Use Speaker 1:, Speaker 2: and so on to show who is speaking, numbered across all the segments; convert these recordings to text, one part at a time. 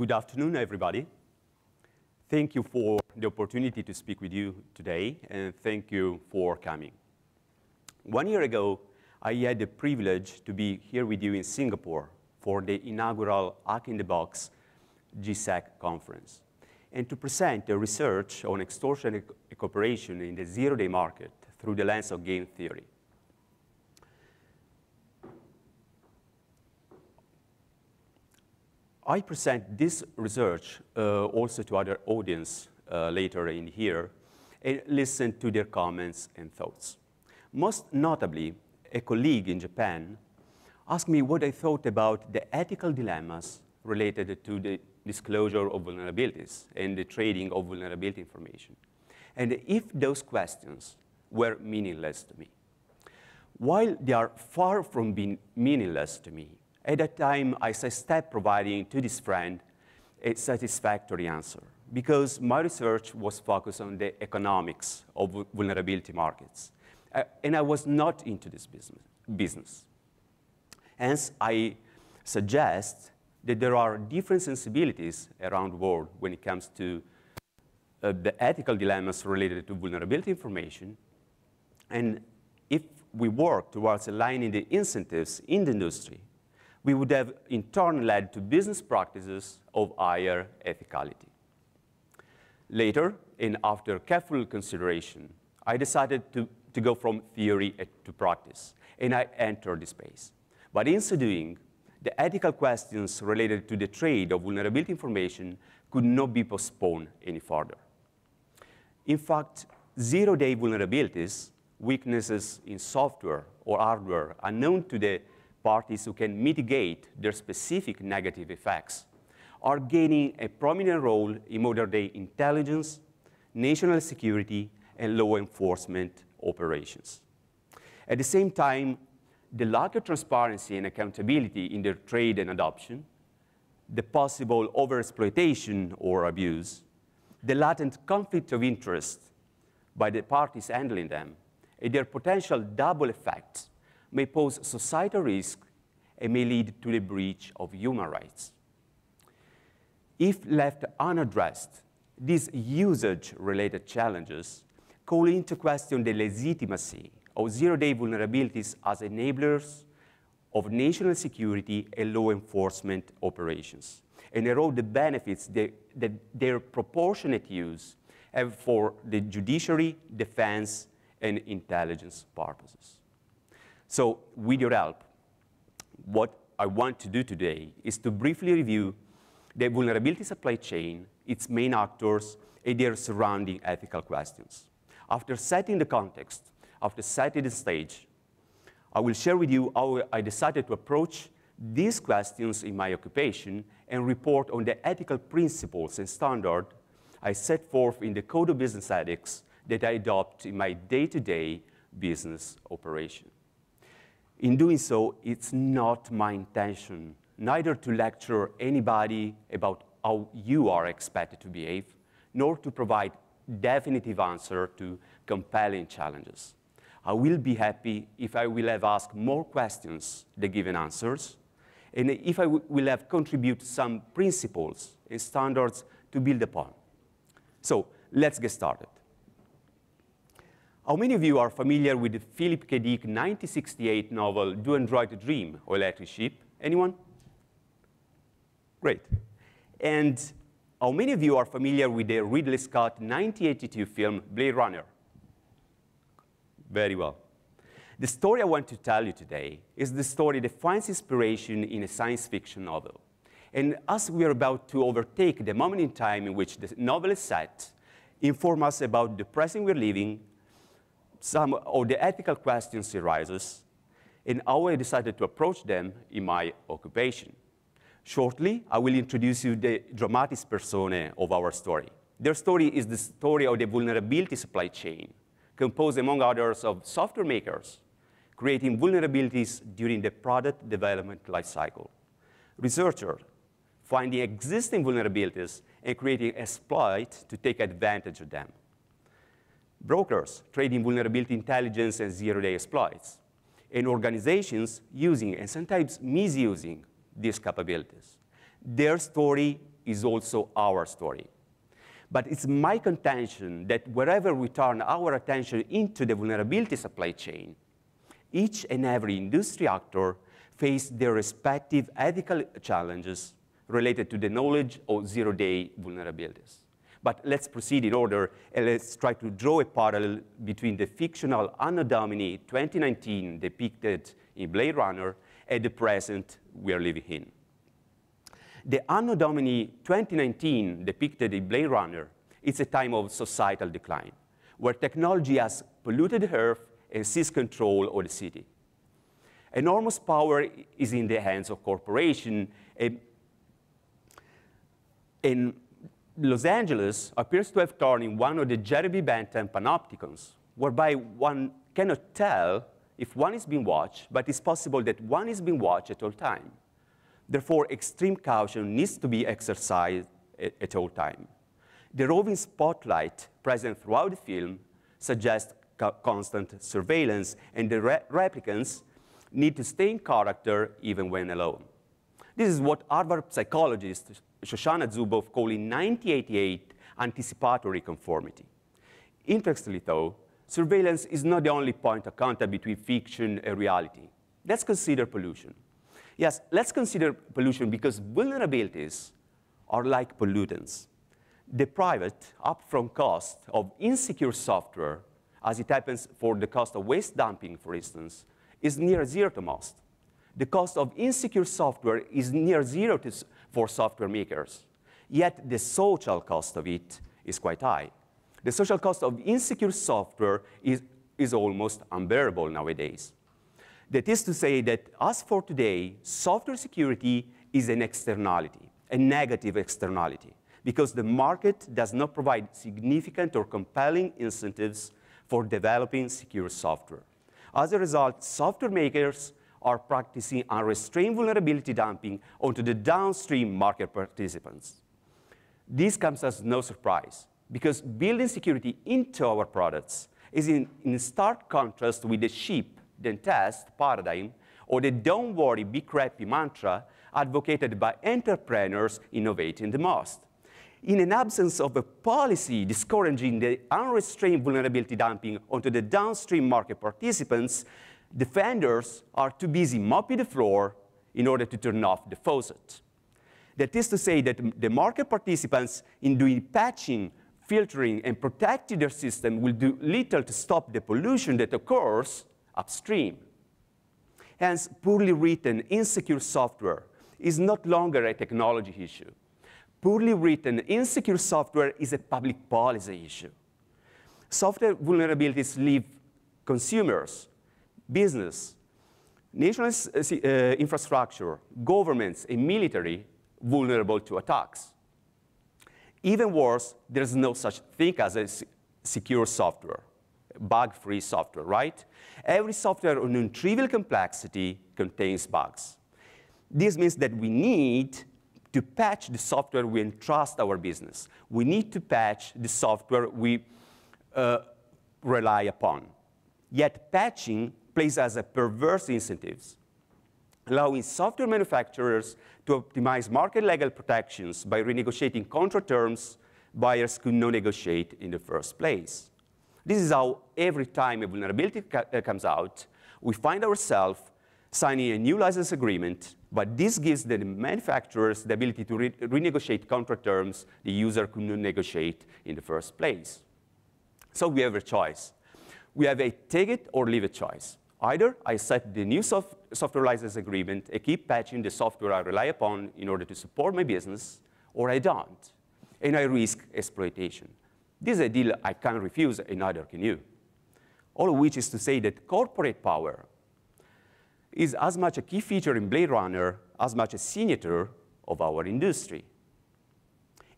Speaker 1: Good afternoon, everybody. Thank you for the opportunity to speak with you today, and thank you for coming. 1 year ago, I had the privilege to be here with you in Singapore for the inaugural HITBGSEC conference, and to present a research on extortion and cooperation in the zero-day market through the lens of game theory. I present this research also to other audience later in here and listen to their comments and thoughts. Most notably, a colleague in Japan asked me what I thought about the ethical dilemmas related to the disclosure of vulnerabilities and the trading of vulnerability information, and if those questions were meaningless to me. While they are far from being meaningless to me, at that time, I sidestepped providing to this friend a satisfactory answer, because my research was focused on the economics of vulnerability markets, and I was not into this business. Hence, I suggest that there are different sensibilities around the world when it comes to the ethical dilemmas related to vulnerability information, and if we work towards aligning the incentives in the industry, we would have in turn led to business practices of higher ethicality. Later, and after careful consideration, I decided to go from theory to practice, and I entered the space. But in so doing, the ethical questions related to the trade of vulnerability information could not be postponed any further. In fact, zero-day vulnerabilities, weaknesses in software or hardware unknown to the parties who can mitigate their specific negative effects, are gaining a prominent role in modern-day intelligence, national security, and law enforcement operations. At the same time, the lack of transparency and accountability in their trade and adoption, the possible over-exploitation or abuse, the latent conflict of interest by the parties handling them, and their potential double effects may pose societal risk and may lead to the breach of human rights. If left unaddressed, these usage-related challenges call into question the legitimacy of zero-day vulnerabilities as enablers of national security and law enforcement operations, and erode the benefits that their proportionate use have for the judiciary, defense, and intelligence purposes. So with your help, what I want to do today is to briefly review the vulnerability supply chain, its main actors, and their surrounding ethical questions. After setting the context, after setting the stage, I will share with you how I decided to approach these questions in my occupation and report on the ethical principles and standards I set forth in the Code of Business Ethics that I adopt in my day-to-day business operation. In doing so, it's not my intention neither to lecture anybody about how you are expected to behave, nor to provide definitive answer to compelling challenges. I will be happy if I will have asked more questions than given answers, and if I will have contributed some principles and standards to build upon. So let's get started. How many of you are familiar with the Philip K. Dick 1968 novel, Do Android Dream, or Electric Sheep? Anyone? Great. And how many of you are familiar with the Ridley Scott 1982 film, Blade Runner? Very well. The story I want to tell you today is the story that finds inspiration in a science fiction novel. And as we are about to overtake the moment in time in which the novel is set, inform us about the present we're living, some of the ethical questions arises, and how I decided to approach them in my occupation. Shortly, I will introduce you the dramatis personae of our story. Their story is the story of the vulnerability supply chain, composed, among others, of software makers creating vulnerabilities during the product development lifecycle, researchers finding existing vulnerabilities and creating exploits to take advantage of them, brokers trading vulnerability intelligence and zero-day exploits, and organizations using and sometimes misusing these capabilities. Their story is also our story. But it's my contention that wherever we turn our attention into the vulnerability supply chain, each and every industry actor face their respective ethical challenges related to the knowledge of zero-day vulnerabilities. But let's proceed in order, and let's try to draw a parallel between the fictional Anno Domini 2019 depicted in Blade Runner and the present we are living in. The Anno Domini 2019 depicted in Blade Runner is a time of societal decline, where technology has polluted the earth and seized control of the city. Enormous power is in the hands of corporations, and Los Angeles appears to have turned in one of the Jeremy Bentham panopticons, whereby one cannot tell if one is being watched, but it's possible that one is being watched at all times. Therefore, extreme caution needs to be exercised at all times. The roving spotlight present throughout the film suggests constant surveillance, and the replicants need to stay in character even when alone. This is what Harvard psychologist Shoshana Zuboff called in 1988 anticipatory conformity. Interestingly, though, surveillance is not the only point of contact between fiction and reality. Let's consider pollution. Yes, let's consider pollution because vulnerabilities are like pollutants. The private upfront cost of insecure software, as it happens for the cost of waste dumping, for instance, is near zero to most. The cost of insecure software is near zero for software makers. Yet the social cost of it is quite high. The social cost of insecure software is almost unbearable nowadays. That is to say that as for today, software security is an externality, a negative externality, because the market does not provide significant or compelling incentives for developing secure software. As a result, software makers are practicing unrestrained vulnerability dumping onto the downstream market participants. This comes as no surprise, because building security into our products is in stark contrast with the sheep then test paradigm or the don't worry, be crappy mantra advocated by entrepreneurs innovating the most. In an absence of a policy discouraging the unrestrained vulnerability dumping onto the downstream market participants, defenders are too busy mopping the floor in order to turn off the faucet. That is to say that the market participants, in doing patching, filtering, and protecting their system, will do little to stop the pollution that occurs upstream. Hence, poorly written, insecure software is not longer a technology issue. Poorly written, insecure software is a public policy issue. Software vulnerabilities leave consumers, business, national infrastructure, governments, and military vulnerable to attacks. Even worse, there's no such thing as a secure software, bug-free software, right? Every software of non-trivial complexity contains bugs. This means that we need to patch the software we entrust our business. We need to patch the software we rely upon. Yet patching plays as a perverse incentives, allowing software manufacturers to optimize market legal protections by renegotiating contract terms buyers could not negotiate in the first place. This is how every time a vulnerability comes out, we find ourselves signing a new license agreement, but this gives the manufacturers the ability to renegotiate contract terms the user could not negotiate in the first place. So we have a choice. We have a take it or leave it choice. Either I set the new software license agreement and keep patching the software I rely upon in order to support my business, or I don't, and I risk exploitation. This is a deal I can't refuse, and neither can you. All of which is to say that corporate power is as much a key feature in Blade Runner as much a signature of our industry.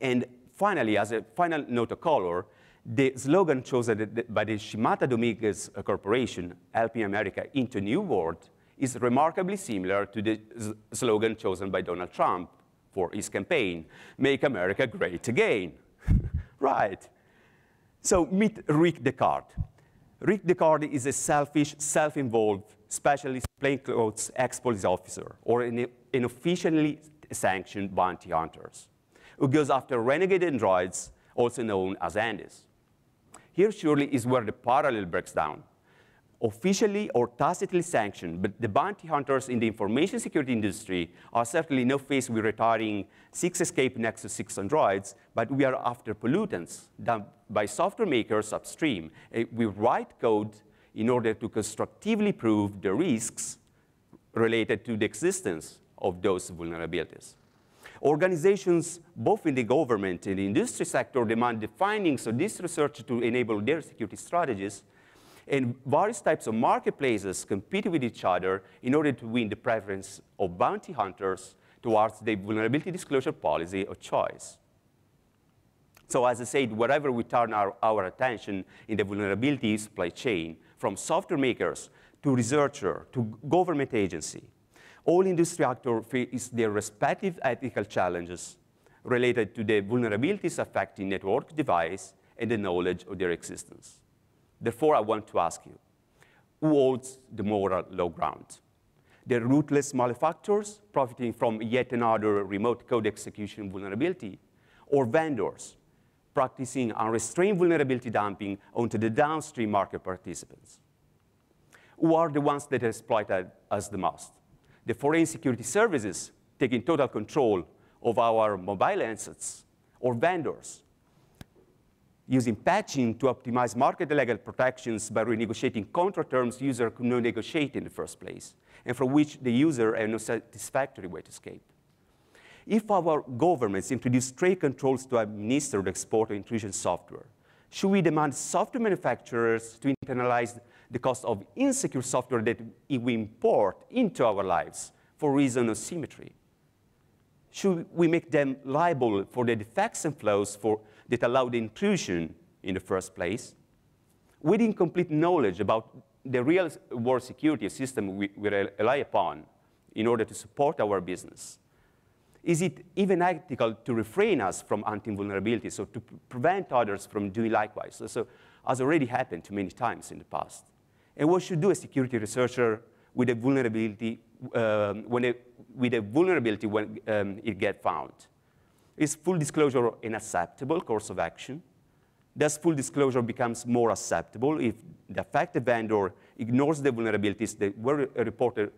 Speaker 1: And finally, as a final note of color, the slogan chosen by the Shimata Dominguez Corporation, helping America into a new world, is remarkably similar to the slogan chosen by Donald Trump for his campaign, Make America Great Again. Right. So meet Rick Descartes. Rick Descartes is a selfish, self-involved, specialist plainclothes ex-police officer, or an officially sanctioned bounty hunter. who goes after renegade androids, also known as Andes. Here surely is where the parallel breaks down. Officially or tacitly sanctioned, but the bounty hunters in the information security industry are certainly not faced with retiring 6 escape Nexus 6 androids, but we are after pollutants done by software makers upstream. We write code in order to constructively prove the risks related to the existence of those vulnerabilities. Organizations, both in the government and the industry sector, demand the findings of this research to enable their security strategies, and various types of marketplaces compete with each other in order to win the preference of bounty hunters towards the vulnerability disclosure policy of choice. So as I said, wherever we turn our attention in the vulnerability supply chain, from software makers to researcher to government agency, all industry actors face their respective ethical challenges related to the vulnerabilities affecting network device and the knowledge of their existence. Therefore, I want to ask you, who holds the moral low ground? The ruthless malefactors profiting from yet another remote code execution vulnerability, or vendors practicing unrestrained vulnerability dumping onto the downstream market participants? Who are the ones that exploit us the most? The foreign security services taking total control of our mobile assets, or vendors using patching to optimize market legal protections by renegotiating contract terms user could not negotiate in the first place, and from which the user had no satisfactory way to escape. If our governments introduce trade controls to administer the export of intrusion software, should we demand software manufacturers to internalize the cost of insecure software that we import into our lives for reason of symmetry? Should we make them liable for the defects and flaws that allow the intrusion in the first place? With incomplete knowledge about the real world security system we rely upon in order to support our business, is it even ethical to refrain us from hunting vulnerabilities or to prevent others from doing likewise? So as already happened too many times in the past. And what should do a security researcher with a vulnerability when it gets found? Is full disclosure an acceptable course of action? Does full disclosure becomes more acceptable if the affected vendor ignores the vulnerabilities that were reported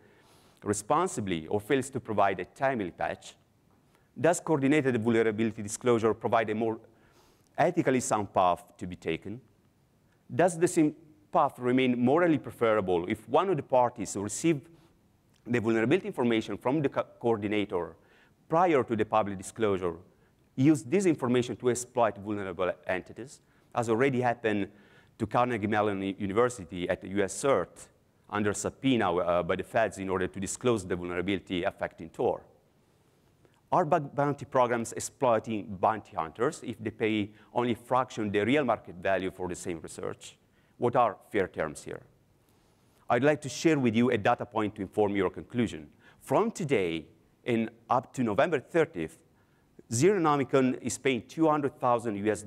Speaker 1: responsibly or fails to provide a timely patch? Does coordinated vulnerability disclosure provide a more ethically sound path to be taken? Does the same path remain morally preferable if one of the parties receive the vulnerability information from the coordinator prior to the public disclosure, use this information to exploit vulnerable entities, as already happened to Carnegie Mellon University at the US CERT under subpoena by the feds in order to disclose the vulnerability affecting Tor? Are bug bounty programs exploiting bounty hunters if they pay only a fraction of the real market value for the same research? What are fair terms here? I'd like to share with you a data point to inform your conclusion. From today and up to November 30th, Zeronomicon is paying $200,000 US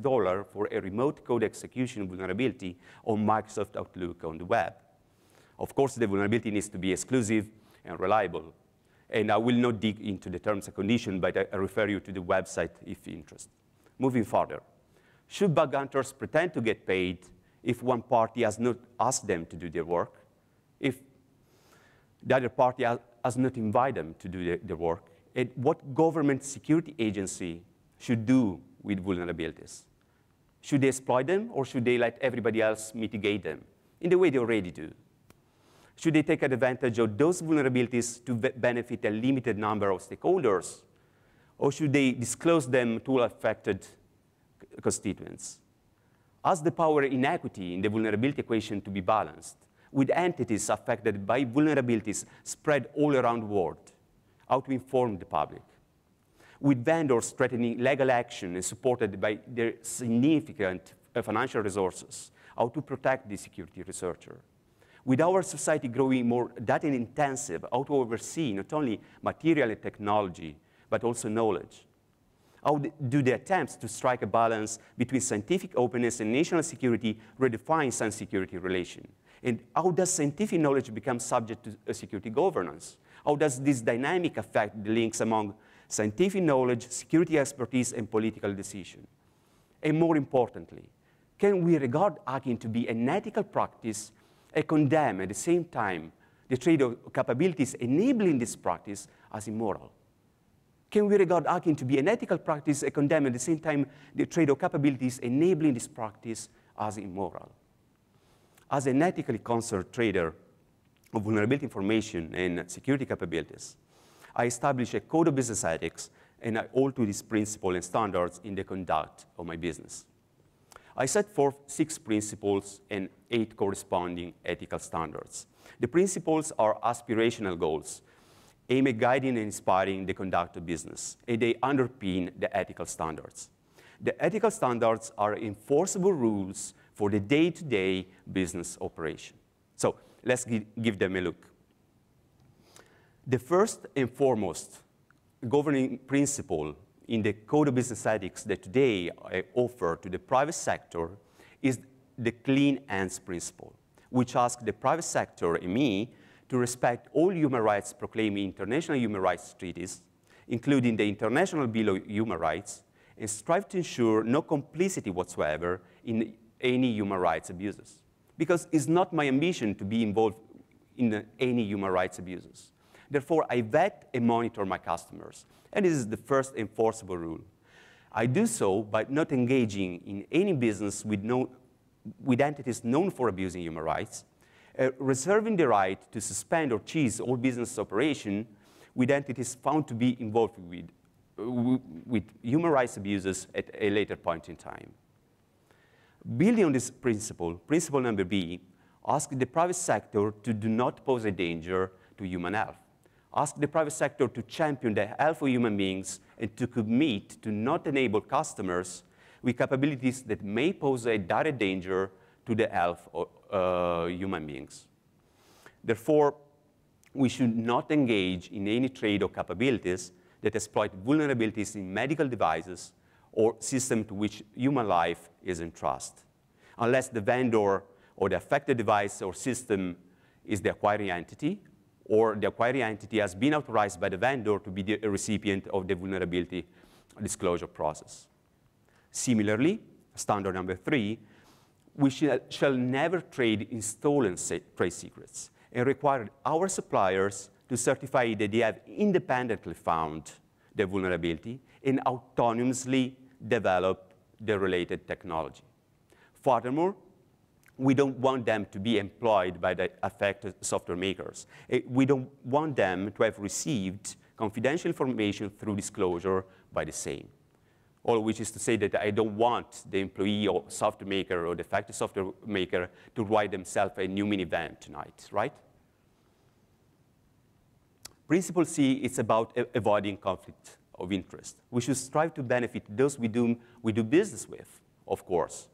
Speaker 1: for a remote code execution vulnerability on Microsoft Outlook on the web. Of course, the vulnerability needs to be exclusive and reliable. And I will not dig into the terms and conditions, but I refer you to the website if interested. Moving further, should bug hunters pretend to get paid if one party has not asked them to do their work? If the other party has not invited them to do their work? And what government security agency should do with vulnerabilities? Should they exploit them, or should they let everybody else mitigate them in the way they already do? Should they take advantage of those vulnerabilities to benefit a limited number of stakeholders? Or should they disclose them to all affected constituents? As the power inequity in the vulnerability equation to be balanced, with entities affected by vulnerabilities spread all around the world, how to inform the public? With vendors threatening legal action and supported by their significant financial resources, how to protect the security researcher? With our society growing more data intensive, how to oversee not only material and technology, but also knowledge? How do the attempts to strike a balance between scientific openness and national security redefine science-security relation? And how does scientific knowledge become subject to security governance? How does this dynamic affect the links among scientific knowledge, security expertise, and political decision. And more importantly, can we regard hacking to be an ethical practice and condemn at the same time the trade of capabilities enabling this practice as immoral? Can we regard hacking to be an ethical practice and condemn at the same time the trade of capabilities enabling this practice as immoral? As an ethically concerned trader of vulnerability information and security capabilities, I established a code of business ethics, and I hold to this principle and standards in the conduct of my business. I set forth 6 principles and 8 corresponding ethical standards. The principles are aspirational goals, aimed at guiding and inspiring the conduct of business, and they underpin the ethical standards. The ethical standards are enforceable rules for the day-to-day business operation. So let's give them a look. The first and foremost governing principle in the Code of Business Ethics that today I offer to the private sector is the clean hands principle, which asks the private sector and me to respect all human rights proclaimed in international human rights treaties, including the International Bill of Human Rights, and strive to ensure no complicity whatsoever in any human rights abuses. Because it's not my ambition to be involved in any human rights abuses. Therefore, I vet and monitor my customers. And this is the first enforceable rule. I do so by not engaging in any business with entities known for abusing human rights, reserving the right to suspend or cease all business operation with entities found to be involved with human rights abuses at a later point in time. Building on this principle, principle number B, ask the private sector to do not pose a danger to human health. Ask the private sector to champion the health of human beings and to commit to not enable customers with capabilities that may pose a direct danger to the health of human beings. Therefore, we should not engage in any trade of capabilities that exploit vulnerabilities in medical devices or systems to which human life is entrusted, unless the vendor or the affected device or system is the acquiring entity, or the acquiring entity has been authorized by the vendor to be the recipient of the vulnerability disclosure process. Similarly, standard number 3, we shall never trade in stolen trade secrets and require our suppliers to certify that they have independently found the vulnerability and autonomously develop the related technology. Furthermore, we don't want them to be employed by the affected software makers. We don't want them to have received confidential information through disclosure by the same. All which is to say that I don't want the employee or software maker or the affected software maker to write themselves a new minivan tonight, right? Principle C is about avoiding conflict of interest. We should strive to benefit those we do business with, of course.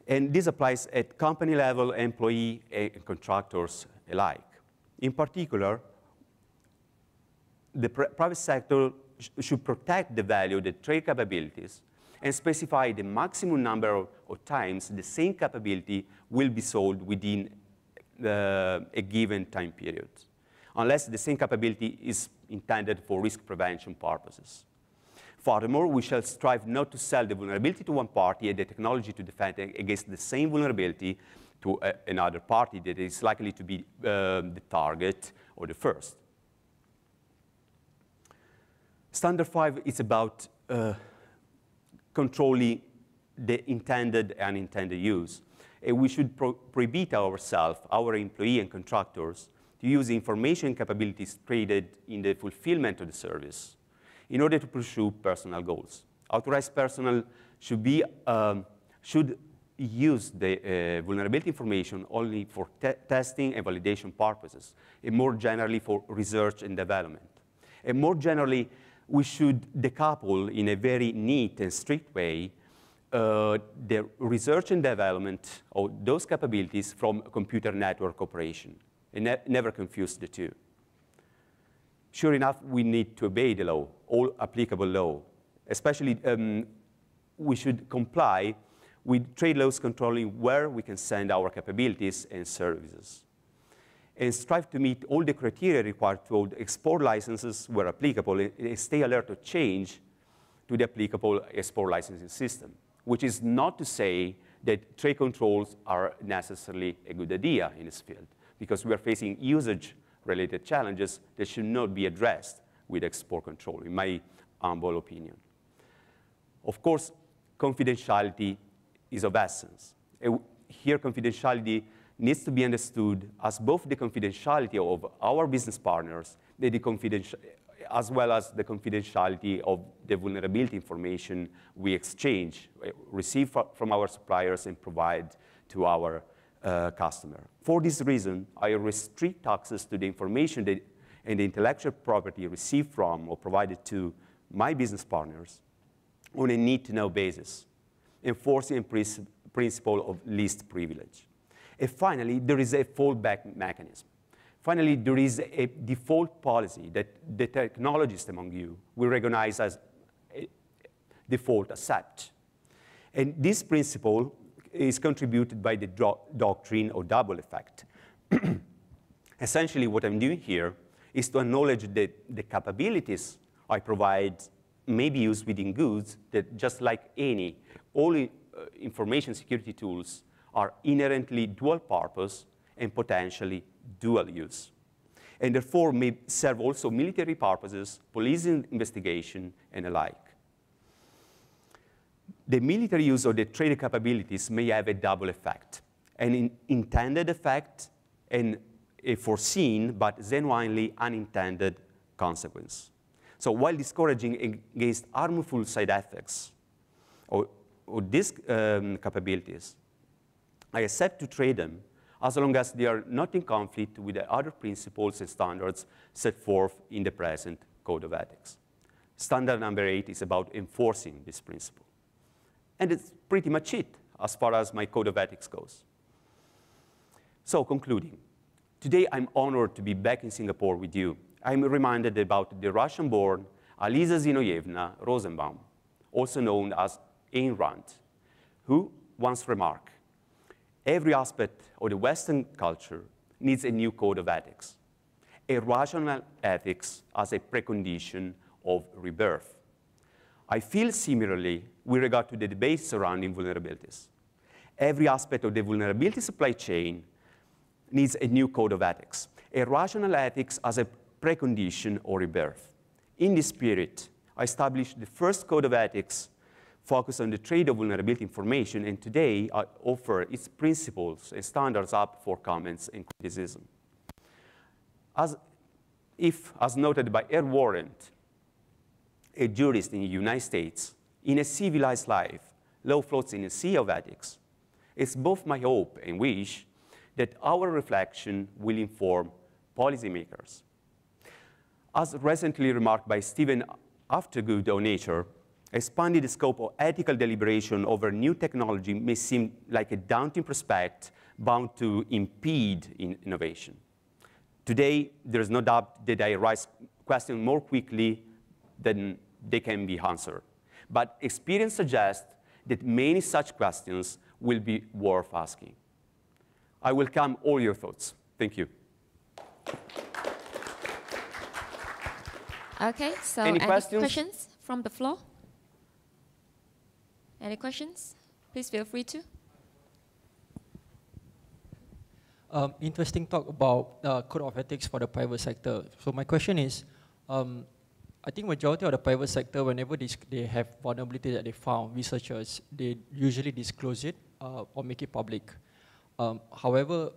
Speaker 1: And this applies at company level, employee, and contractors alike. In particular, the private sector should protect the value of the trade capabilities and specify the maximum number of times the same capability will be sold within a given time period, unless the same capability is intended for risk prevention purposes. Furthermore, we shall strive not to sell the vulnerability to one party and the technology to defend against the same vulnerability to another party that is likely to be the target or the first. Standard 5 is about controlling the intended and unintended use. And we should prohibit ourselves, our employee and contractors, to use information capabilities traded in the fulfillment of the service in order to pursue personal goals. Authorized personnel should use the vulnerability information only for testing and validation purposes, and more generally for research and development. And more generally, we should decouple in a very neat and strict way the research and development of those capabilities from computer network operation, and never confuse the two. Sure enough, we need to obey the law, all applicable law. Especially, we should comply with trade laws controlling where we can send our capabilities and services. and strive to meet all the criteria required to hold export licenses where applicable, and stay alert to change to the applicable export licensing system, which is not to say that trade controls are necessarily a good idea in this field, because we are facing usage-related challenges that should not be addressed with export control, in my humble opinion. Of course, confidentiality is of essence. Here, confidentiality needs to be understood as both the confidentiality of our business partners, as well as the confidentiality of the vulnerability information we exchange, receive from our suppliers, and provide to our customer. For this reason, I restrict access to the information and the intellectual property received from or provided to my business partners on a need-to-know basis, enforcing a principle of least privilege. And finally, there is a fallback mechanism. Finally, there is a default policy that the technologists among you will recognize as a default accept. And this principle is contributed by the doctrine or double effect. Essentially, what I'm doing here is to acknowledge that the capabilities I provide may be used within goods that, just like all information security tools, are inherently dual purpose and potentially dual use, and therefore may serve also military purposes, police investigation, and alike. The military use of the trade capabilities may have a double effect, an intended effect and a foreseen but genuinely unintended consequence. So while discouraging against harmful side effects or these capabilities, I accept to trade them as long as they are not in conflict with the other principles and standards set forth in the present Code of Ethics. Standard number 8 is about enforcing this principle. And it's pretty much it as far as my Code of Ethics goes. So concluding, today I'm honored to be back in Singapore with you. I'm reminded about the Russian-born Aliza Zinoyevna Rosenbaum, also known as Ayn Rand, who once remarked, every aspect of the Western culture needs a new code of ethics, a rational ethics as a precondition of rebirth. I feel similarly with regard to the debate surrounding vulnerabilities. Every aspect of the vulnerability supply chain needs a new code of ethics, a rational ethics as a precondition of rebirth. In this spirit, I established the first code of ethics focused on the trade of vulnerability information, and today I offer its principles and standards up for comments and criticism. As noted by Earl Warrant, a jurist in the United States, in a civilized life, law floats in a sea of ethics. It's both my hope and wish that our reflection will inform policymakers. As recently remarked by Stephen Aftergood on Nature, expanding the scope of ethical deliberation over new technology may seem like a daunting prospect bound to impede innovation. Today, there's no doubt that I raise questions more quickly than they can be answered. But experience suggests that many such questions will be worth asking. I welcome all your thoughts. Thank you.
Speaker 2: Okay, so any questions from the floor? Any questions? Please feel free to.
Speaker 3: Interesting talk about code of ethics for the private sector. So my question is, I think majority of the private sector, whenever they have vulnerability that they found, researchers, they usually disclose it or make it public. However,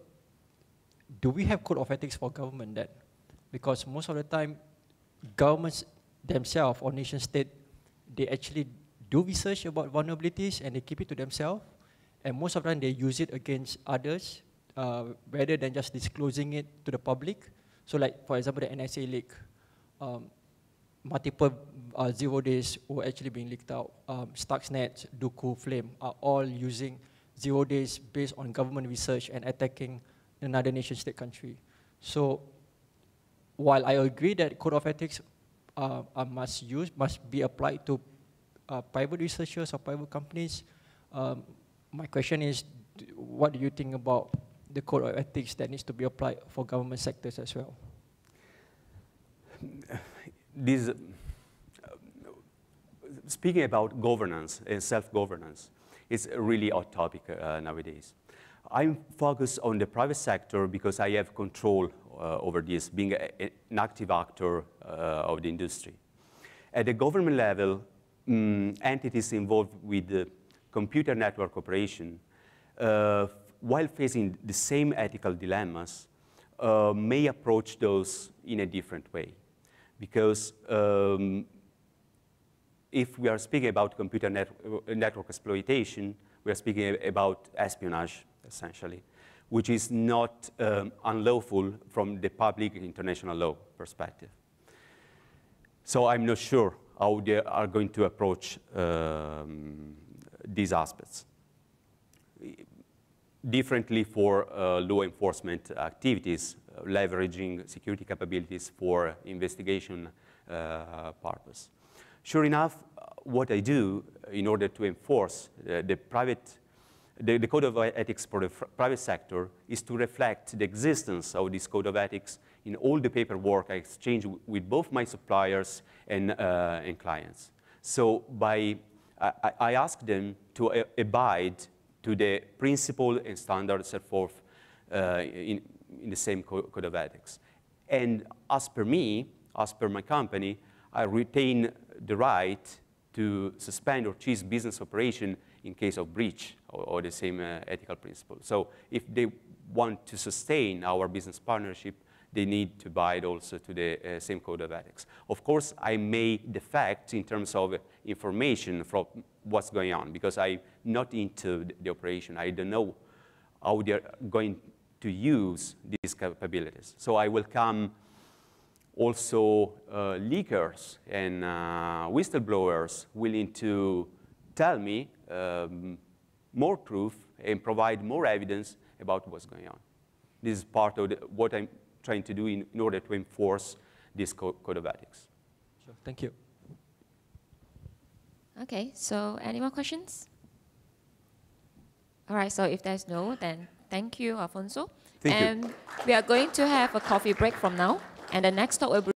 Speaker 3: do we have code of ethics for government that? Because most of the time, governments themselves or nation state, they actually do research about vulnerabilities and they keep it to themselves. And most of the time, they use it against others rather than just disclosing it to the public. So like, for example, the NSA leak, multiple 0 days were actually being leaked out. Stuxnet, Duku, Flame are all using 0 days based on government research and attacking another nation state country. So while I agree that code of ethics must be applied to private researchers or private companies, my question is, what do you think about the code of ethics that needs to be applied for government sectors as well?
Speaker 1: Speaking about governance and self-governance, it's a really hot topic nowadays. I'm focused on the private sector because I have control over this, being an active actor of the industry. At the government level, entities involved with the computer network operation, while facing the same ethical dilemmas, may approach those in a different way. Because if we are speaking about computer network exploitation, we are speaking about espionage, essentially, which is not unlawful from the public international law perspective. So I'm not sure how they are going to approach these aspects. Differently for law enforcement activities, leveraging security capabilities for investigation purpose. Sure enough, what I do in order to enforce the code of ethics for the private sector is to reflect the existence of this code of ethics in all the paperwork I exchange with both my suppliers and clients. So I ask them to abide to the principle and standards set forth in the same code of ethics. And as per me, as per my company, I retain the right to suspend or cease business operation in case of breach or the same ethical principle. So if they want to sustain our business partnership, they need to abide also to the same code of ethics. Of course, I may defect in terms of information from what's going on because I'm not into the operation. I don't know how they're going to use these capabilities. So I welcome also leakers and whistleblowers willing to tell me more proof and provide more evidence about what's going on. This is part of what I'm trying to do in order to enforce this code of ethics.
Speaker 3: Sure, thank you.
Speaker 2: Okay, so any more questions? All right, so if there's no, then thank you, Alfonso.
Speaker 1: Thank you.
Speaker 2: We are going to have a coffee break from now, and the next talk will be